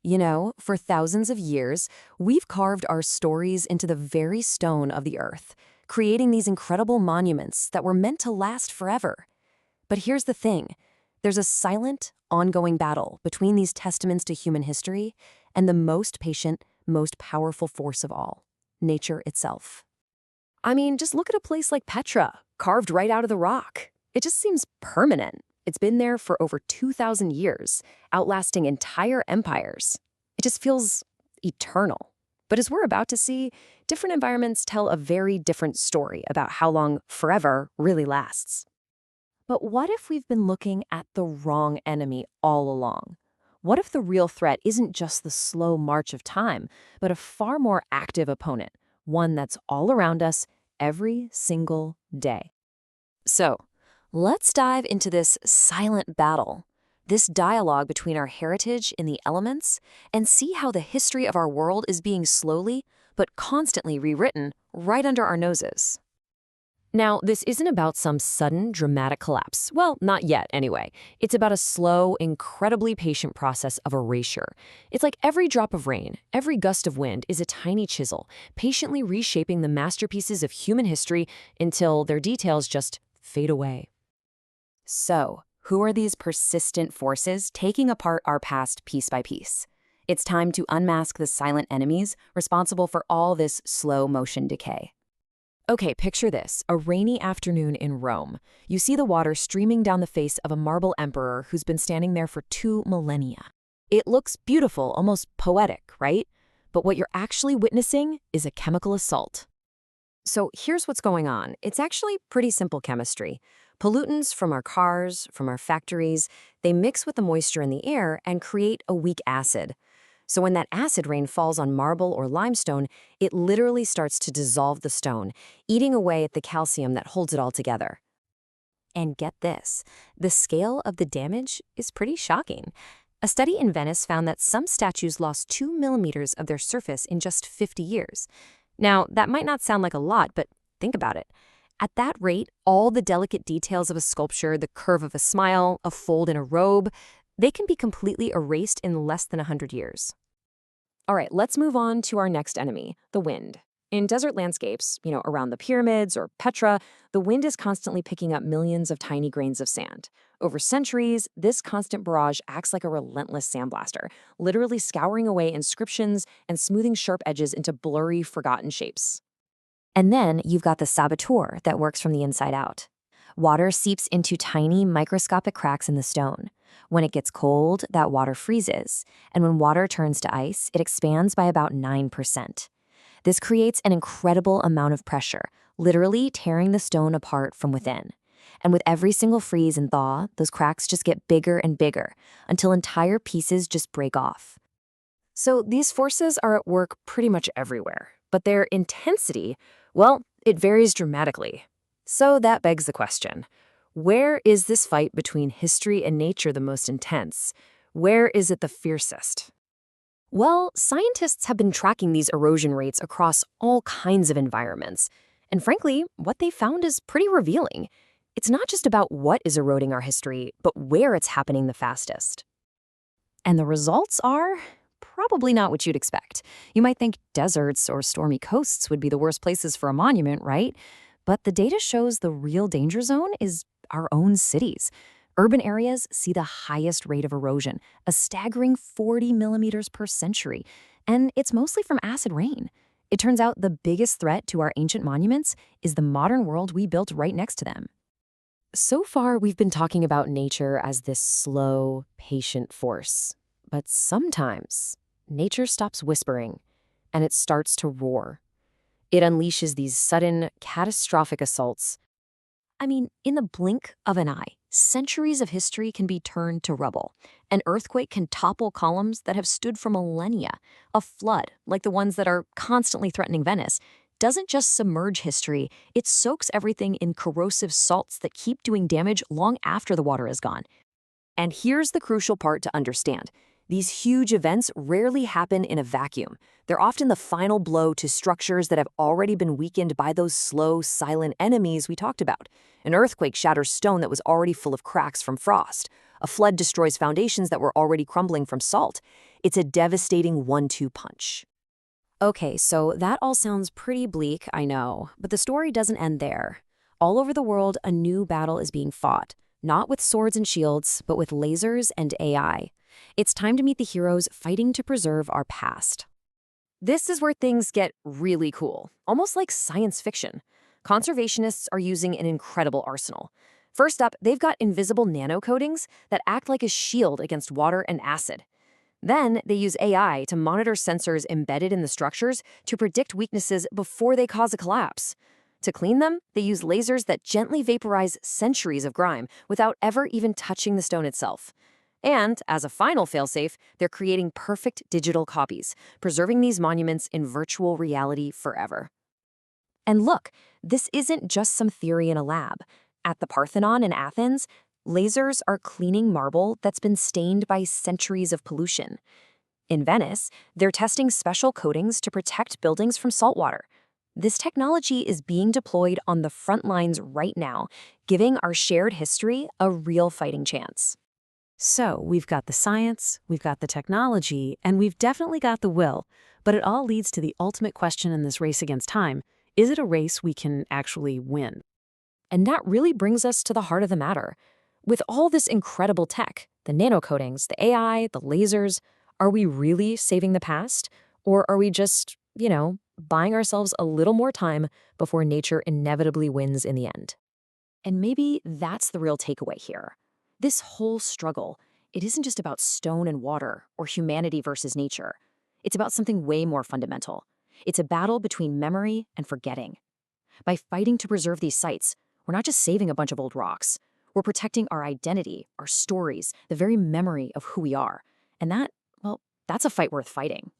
You know, for thousands of years, we've carved our stories into the very stone of the earth, creating these incredible monuments that were meant to last forever. But here's the thing. There's a silent, ongoing battle between these testaments to human history and the most patient, most powerful force of all, nature itself. I mean, just look at a place like Petra, carved right out of the rock. It just seems permanent. It's been there for over 2,000 years, outlasting entire empires. It just feels eternal. But as we're about to see, different environments tell a very different story about how long forever really lasts. But what if we've been looking at the wrong enemy all along? What if the real threat isn't just the slow march of time, but a far more active opponent, one that's all around us every single day? So, let's dive into this silent battle, this dialogue between our heritage in the elements, and see how the history of our world is being slowly but constantly rewritten right under our noses. Now, this isn't about some sudden, dramatic collapse. Well, not yet, anyway. It's about a slow, incredibly patient process of erasure. It's like every drop of rain, every gust of wind is a tiny chisel, patiently reshaping the masterpieces of human history until their details just fade away. So, who are these persistent forces taking apart our past piece by piece? It's time to unmask the silent enemies responsible for all this slow-motion decay. Okay, picture this, a rainy afternoon in Rome. You see the water streaming down the face of a marble emperor who's been standing there for 2 millennia. It looks beautiful, almost poetic, right? But what you're actually witnessing is a chemical assault. So here's what's going on. It's actually pretty simple chemistry. Pollutants from our cars, from our factories, they mix with the moisture in the air and create a weak acid. So when that acid rain falls on marble or limestone, it literally starts to dissolve the stone, eating away at the calcium that holds it all together. And get this, the scale of the damage is pretty shocking. A study in Venice found that some statues lost 2 millimeters of their surface in just 50 years. Now, that might not sound like a lot, but think about it. At that rate, all the delicate details of a sculpture, the curve of a smile, a fold in a robe, they can be completely erased in less than 100 years. All right, let's move on to our next enemy, the wind. In desert landscapes, around the pyramids or Petra, the wind is constantly picking up millions of tiny grains of sand. Over centuries, this constant barrage acts like a relentless sandblaster, literally scouring away inscriptions and smoothing sharp edges into blurry, forgotten shapes. And then you've got the saboteur that works from the inside out. Water seeps into tiny, microscopic cracks in the stone. When it gets cold, that water freezes, and when water turns to ice, it expands by about 9%. This creates an incredible amount of pressure, literally tearing the stone apart from within. And with every single freeze and thaw, those cracks just get bigger and bigger, until entire pieces just break off. So these forces are at work pretty much everywhere, but their intensity, well, it varies dramatically. So that begs the question, where is this fight between history and nature the most intense? Where is it the fiercest? Well, scientists have been tracking these erosion rates across all kinds of environments. And frankly, what they found is pretty revealing. It's not just about what is eroding our history, but where it's happening the fastest. And the results are probably not what you'd expect. You might think deserts or stormy coasts would be the worst places for a monument, right? But the data shows the real danger zone is our own cities. Urban areas see the highest rate of erosion, a staggering 40 millimeters per century, and it's mostly from acid rain. It turns out the biggest threat to our ancient monuments is the modern world we built right next to them. So far, we've been talking about nature as this slow, patient force. But sometimes, nature stops whispering, and it starts to roar. It unleashes these sudden, catastrophic assaults. I mean, in the blink of an eye, centuries of history can be turned to rubble. An earthquake can topple columns that have stood for millennia. A flood, like the ones that are constantly threatening Venice, doesn't just submerge history, it soaks everything in corrosive salts that keep doing damage long after the water is gone. And here's the crucial part to understand. These huge events rarely happen in a vacuum. They're often the final blow to structures that have already been weakened by those slow, silent enemies we talked about. An earthquake shatters stone that was already full of cracks from frost. A flood destroys foundations that were already crumbling from salt. It's a devastating 1-2 punch. Okay, so that all sounds pretty bleak, I know, but the story doesn't end there. All over the world, a new battle is being fought, not with swords and shields, but with lasers and AI. It's time to meet the heroes fighting to preserve our past. This is where things get really cool, almost like science fiction. Conservationists are using an incredible arsenal. First up, they've got invisible nanocoatings that act like a shield against water and acid. Then they use AI to monitor sensors embedded in the structures to predict weaknesses before they cause a collapse. To clean them, they use lasers that gently vaporize centuries of grime without ever even touching the stone itself. And, as a final failsafe, they're creating perfect digital copies, preserving these monuments in virtual reality forever. And look, this isn't just some theory in a lab. At the Parthenon in Athens, lasers are cleaning marble that's been stained by centuries of pollution. In Venice, they're testing special coatings to protect buildings from saltwater. This technology is being deployed on the front lines right now, giving our shared history a real fighting chance. So, we've got the science, we've got the technology, and we've definitely got the will, but it all leads to the ultimate question in this race against time. Is it a race we can actually win? And that really brings us to the heart of the matter. With all this incredible tech, the nanocoatings, the AI, the lasers, are we really saving the past? Or are we just, buying ourselves a little more time before nature inevitably wins in the end? And maybe that's the real takeaway here. This whole struggle, it isn't just about stone and water or humanity versus nature. It's about something way more fundamental. It's a battle between memory and forgetting. By fighting to preserve these sites, we're not just saving a bunch of old rocks. We're protecting our identity, our stories, the very memory of who we are. And that's a fight worth fighting.